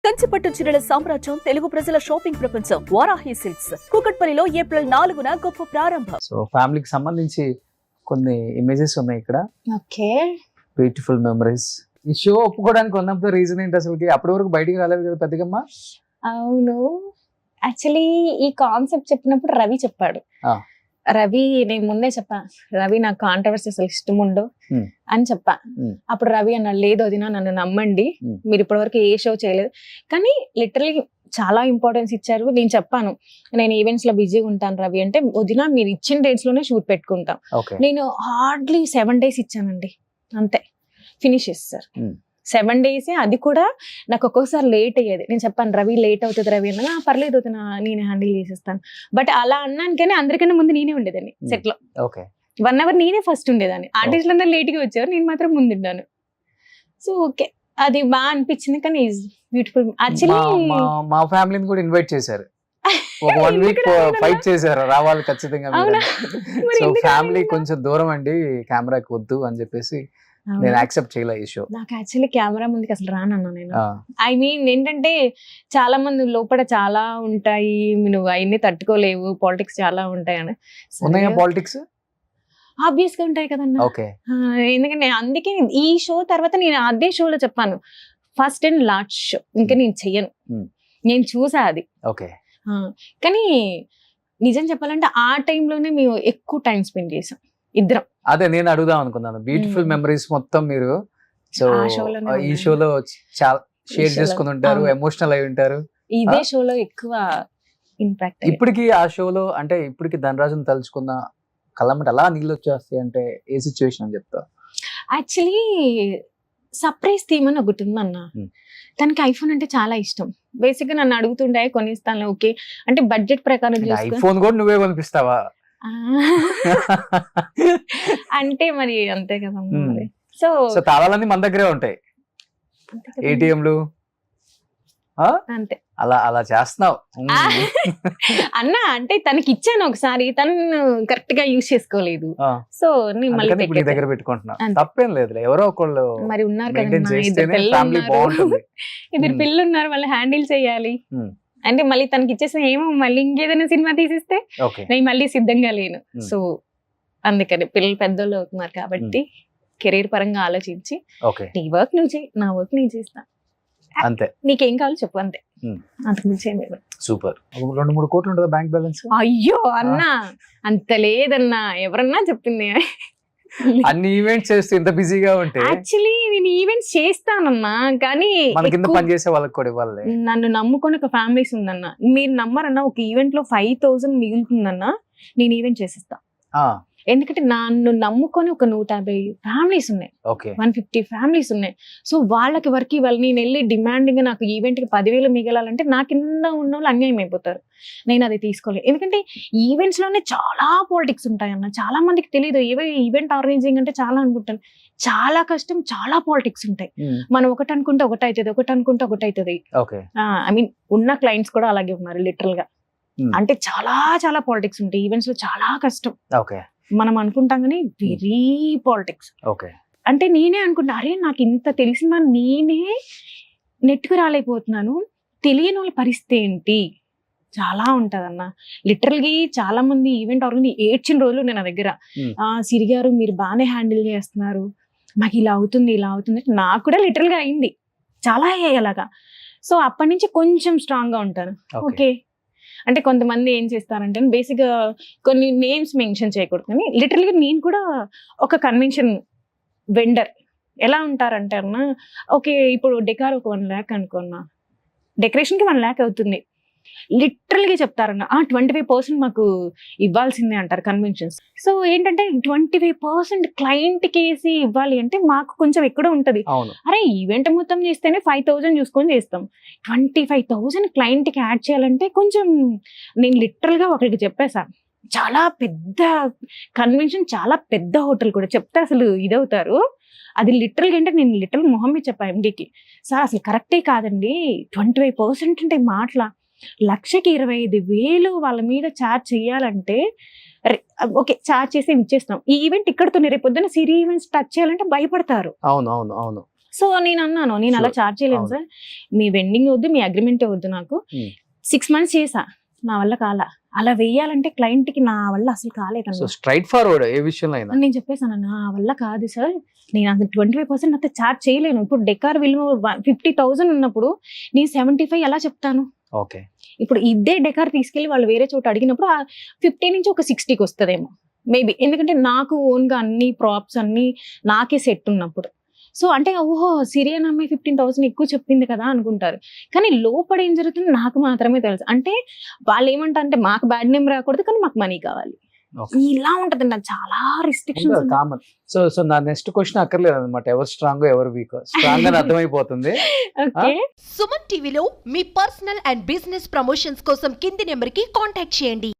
కంచిపట్టు చీరల సామ్రాజ్యం తెలుగు ప్రజల షాపింగ్ ప్రపంచం వారాహి సిల్క్స్ కూకట్పల్లిలో ఏప్రిల్ 4న గొప్ప ప్రారంభం. సో ఫ్యామిలీకి సంబంధించి కొన్ని ఇమేజెస్ ఉన్నాయి ఇక్కడ. Okay, beautiful memories. ఈ షో ఒప్పుకోవడానికి ఉన్నప్పుడు రీజన్ ఏంటి అసలుకి? అప్పటి వరకు బయటికి రాలేదు కదా పెద్దగమ్మ. అవును, యాక్చువల్లీ ఈ కాన్సెప్ట్ చెప్పినప్పుడు రవి చెప్పాడు. రవి, నేను ముందే చెప్పా, రవి నాకు కాంట్రవర్సీ అసలు ఇష్టం ఉండవు అని చెప్పా. అప్పుడు రవి అన్నాడు, లేదు వదినా నన్ను నమ్మండి, మీరు ఇప్పటివరకు ఏ షో చేయలేదు. కానీ లిటరలీ చాలా ఇంపార్టెన్స్ ఇచ్చారు. నేను చెప్పాను, నేను ఈవెంట్స్ లో బిజీగా ఉంటాను రవి అంటే, వదినా మీరు ఇచ్చిన డేట్స్ లోనే షూట్ పెట్టుకుంటాం. నేను హార్డ్లీ 7 days ఇచ్చానండి, అంతే ఫినిష్ చేస్తారు. 7 days, అది కూడా నాకు ఒక్కొక్కసారి లేట్ అయ్యేది. నేను చెప్పాను రవి లేట్ అవుతుంది రవి అన్నా, పర్లేదు అవుతున్నా నేను హ్యాండిల్ చేసేస్తాను. బట్ అలా అన్నాను కానీ అందరికన్నా ముందు నేనే ఉండేదాన్ని సెట్ లో. 1 hour నేనే ఫస్ట్ ఉండేదాన్ని. ఆర్టిస్టులు అందరూ లేట్ గా వచ్చారు, నేను మాత్రం ముందున్నాను. సో ఓకే, అది బాగా అనిపించింది. కానీ బ్యూటిఫుల్. యాక్చువల్లీ మా ఫ్యామిలీని కూడా ఇన్వైట్ చేశారు, ఒక 1 week ఫైట్ చేశారు, రావాలి ఖచ్చితంగా. సో ఫ్యామిలీ కొంచెం దూరం అండి, కెమెరాకి వద్దు అని చెప్పేసి నేను యాక్సెప్ట్ చేయలే ఈ షో. నాకు యాక్చువల్లీ కెమెరా ముందుకి అసలు రానన్నా నేను. ఐ మీన్ ఏంటంటే చాలా మంది లోపల చాలా ఉంటాయి, నువ్వు అవన్నీ తట్టుకోలేవు, పాలిటిక్స్ చాలా ఉంటాయి అని. ఉన్నాయా పాలిటిక్స్? ఆబ్వియస్ గా ఉంటాయి కదన్నా. ఎందుకంటే అందుకే ఈ షో తర్వాత నేను అదే షోలో చెప్పాను, ఫస్ట్ అండ్ లాస్ట్ షో ఇంకా నేను చెయ్యను. నేను చూసా అది. కానీ నిజం చెప్పాలంటే ఆ టైంలోనే మేము ఎక్కువ టైం స్పెండ్ చేసాం ఇద్దరం. అదే నేను అడుగుదాం అనుకున్నాను, బ్యూటిఫుల్ మెమరీస్ మొత్తం మీరు సో ఈ షోలో చాలా షేర్ చేసుకుని ఉంటారు, ఎమోషనల్ అయి ఉంటారు. ఇదే షోలో ఎక్కువ ఇంపాక్ట్. ఇప్పటికి ఆ షోలో అంటే ఇప్పటికి ధనరాజుని తలుచుకున్న కళ్ళమ్మట అలా నీళ్ళు వచ్చేస్తాయి అంటే ఏ సిచ్యువేషన్ అని చెప్తా? యాక్చువల్లీ సర్ప్రైజ్ థీమ్ అని ఒకటి ఉందన్న. తనకి ఐఫోన్ అంటే చాలా ఇష్టం. బేసిక్ గా నన్ను అడుగుతుండే కొనిస్తాను, ఓకే అంటే బడ్జెట్ ప్రకారం ఐఫోన్ కూడా నువ్వే కొనిపిస్తావా? అంటే మరి అంతే కదా. సో తాళాలన్నీ మన దగ్గరే ఉంటాయి, ఏటీఎంలు అంతే. అలా చేస్తున్నావు అన్న. అంటే తనకి ఇచ్చాను ఒకసారి, తను కరెక్ట్ గా యూజ్ చేసుకోలేదు. సో నేను మళ్ళీ దగ్గర పెట్టుకుంటున్నా, తప్పేం లేదు. ఎవరో ఒకళ్ళు మరి ఉన్నారు కదా, ఇద్దరు పిల్లలు ఉన్నారు, వాళ్ళు హ్యాండిల్ చేయాలి. అంటే మళ్ళీ తనకి ఇచ్చేసిన ఏమో మళ్ళీ ఇంకేదైనా సినిమా తీసిస్తే నేను మళ్ళీ సిద్ధంగా లేను. సో అందుకని పిల్లలు పెద్దోళ్ళు అవుతున్నారు కాబట్టి కెరీర్ పరంగా ఆలోచించి నీ వర్క్ నువ్వు చేయి, నా వర్క్ నేను చేస్తా, అంతే. నీకేం కావాలో చెప్పు, అంతే. అంతకుమించి సూపర్. 2-3 కోట్లు ఉంటుందా బ్యాంక్ బ్యాలెన్స్? అయ్యో అన్నా, అంత లేదన్నా, ఎవరన్నా చెప్పింది. అన్ని ఈవెంట్స్ చేస్తే ఇంత బిజీగా ఉంటే యాక్చువల్లీ నేను ఈవెంట్స్ చేస్తానన్నా, కానీ మన కింద పని చేసే వాళ్ళకి కూడా ఇవ్వాలి. నన్ను నమ్ముకొని ఒక ఫ్యామిలీస్ ఉందన్న, మీరు నమ్మరన్నా, ఒక ఈవెంట్ లో 5,000 మిగులుతుందన్నా, నేను ఈవెంట్ చేసేస్తా. ఎందుకంటే నన్ను నమ్ముకొని ఒక 150 ఫ్యామిలీస్ ఉన్నాయి, 150 ఫ్యామిలీస్ ఉన్నాయి. సో వాళ్ళకి వర్క్ ఇవ్వాలి. నేను వెళ్ళి డిమాండింగ్ నాకు ఈవెంట్ కి 10,000 మిగలాలంటే నా కింద ఉన్న వాళ్ళు అన్యాయం అయిపోతారు. నేను అది తీసుకోలేదు. ఎందుకంటే ఈవెంట్స్ లోనే చాలా పాలిటిక్స్ ఉంటాయన్న, చాలా మందికి తెలియదు. ఈవెంట్ ఆర్గనైజింగ్ అంటే చాలా అనుకుంటాను, చాలా కష్టం, చాలా పాలిటిక్స్ ఉంటాయి. మనం ఒకటి అనుకుంటే ఒకటి అవుతుంది, ఒకటి అనుకుంటే ఒకటి అవుతుంది. ఐ మీన్ ఉన్న క్లయింట్స్ కూడా అలాగే ఉన్నారు లిటరల్ గా. అంటే చాలా చాలా పాలిటిక్స్ ఉంటాయి ఈవెంట్స్ లో, చాలా కష్టం. మనం అనుకుంటాం కానీ వెరీ పాలిటిక్స్. అంటే నేనే అనుకుంటా, అరే నాకు ఇంత తెలిసిన నేనే నెట్టుకు రాలేకపోతున్నాను, తెలియని వాళ్ళ పరిస్థితి ఏంటి, చాలా ఉంటదన్న. లిటరల్గా చాలా మంది ఈవెంట్ ఆర్గనైజ్ ఏడ్చిన రోజులు నేను నా దగ్గర, సిరి గారు మీరు బాగానే హ్యాండిల్ చేస్తున్నారు, మాకు ఇలా అవుతుంది ఇలా అవుతుంది. నాకు కూడా లిటరల్ గా అయింది, చాలా అలాగా. సో అప్పటి నుంచి కొంచెం స్ట్రాంగ్ గా ఉంటాను. ఓకే అంటే కొంతమంది ఏం చేస్తారంటే, బేసిక్ గా కొన్ని నేమ్స్ మెన్షన్ చేయకూడదు కానీ లిటరల్గా నేను కూడా ఒక కన్వెన్షన్ వెండర్. ఎలా ఉంటారంటే అన్న, ఓకే ఇప్పుడు డెకార్ ఒక 1 lakh అనుకున్నా, డెకరేషన్ కి 1 lakh అవుతుంది. లిటరల్గా చెప్తారన్న 25% మాకు ఇవ్వాల్సిందే అంటారు కన్వెన్షన్స్. సో ఏంటంటే 25% క్లయింట్ కేసి ఇవ్వాలి అంటే మాకు కొంచెం ఎక్కడో ఉంటది. అరే ఈవెంట్ మొత్తం చేస్తేనే 5,000 చూసుకొని చేస్తాం, 25,000 క్లయింట్ కి యాడ్ చేయాలంటే కొంచెం. నేను లిటరల్ గా ఒకరికి చెప్పేసాను, చాలా పెద్ద కన్వెన్షన్, చాలా పెద్ద హోటల్ కూడా చెప్తే అసలు ఇదవుతారు. అది లిటరల్గా అంటే నేను లిటరల్ మొహం మీద చెప్పా ఎండికి, సార్ అసలు కరెక్టే కాదండి, 25% అంటే మాటల 1,25,000 వాళ్ళ మీద ఛార్జ్ చేయాలంటే, ఓకే ఛార్జ్ చేసి ఇచ్చేస్తాం. ఈ ఈవెంట్ ఇక్కడతో రేపు పొద్దున్న సిరి ఈవెంట్స్ టచ్ చేయాలంటే భయపడతారు. అవును. సో నేను అన్నాను, నేను అలా Sure. చార్జ్ చేయలేను అవును. సార్, మీ వెండింగ్ వద్దు, మీ అగ్రిమెంటే వద్దు నాకు. Hmm. 6 months చేసా, నా వల్ల కాల. అలా వెయ్యాలంటే క్లయింట్ కి నా వల్ల అసలు సో కాలేదన్న. స్ట్రైట్ ఫార్వర్డ్ ఏ విషయంలో అయినా. నేను చెప్పేసాను, నా వల్ల కాదు సార్, నేను అసలు 25% అయితే చార్జ్ చేయలేను. ఇప్పుడు డెకార్ విలువ 50,000 ఉన్నప్పుడు నేను 75 ఎలా చెప్తాను? ఓకే. ఇప్పుడు ఇదే డెకార్ తీసుకెళ్లి వాళ్ళు వేరే చోట అడిగినప్పుడు 50 నుంచి ఒక 60కి వస్తుందేమో మేబీ, ఎందుకంటే నాకు ఓన్ గా అన్ని ప్రాప్స్ అన్ని నాకే సెట్ ఉన్నప్పుడు. సో అంటే ఓహో సిరియన్ అమ్మాయి 15,000 ఎక్కువ చెప్పింది కదా అనుకుంటారు, కానీ లోపల ఏం జరుగుతుంది నాకు మాత్రమే తెలుసు. అంటే వాళ్ళు ఏమంటారు అంటే మాకు బ్యాడ్ నేమ్ రాకూడదు, కానీ మాకు మనీ కావాలి. Okay. ఇలా ఉంటది, నాకు చాలా రిస్ట్రిక్షన్స్. కామన్. సో నా నెక్స్ట్ క్వశ్చన్ అక్కర్లేదు అనమాట, ఎవరు స్ట్రాంగ్ ఎవరు వీక్. స్ట్రాంగ్ అని అర్థమైపోతుంది. ఓకే, సుమన్ టీవీలో మీ పర్సనల్ అండ్ బిజినెస్ ప్రమోషన్స్ కోసం కింది నెంబర్కి కాంటాక్ట్ చేయండి.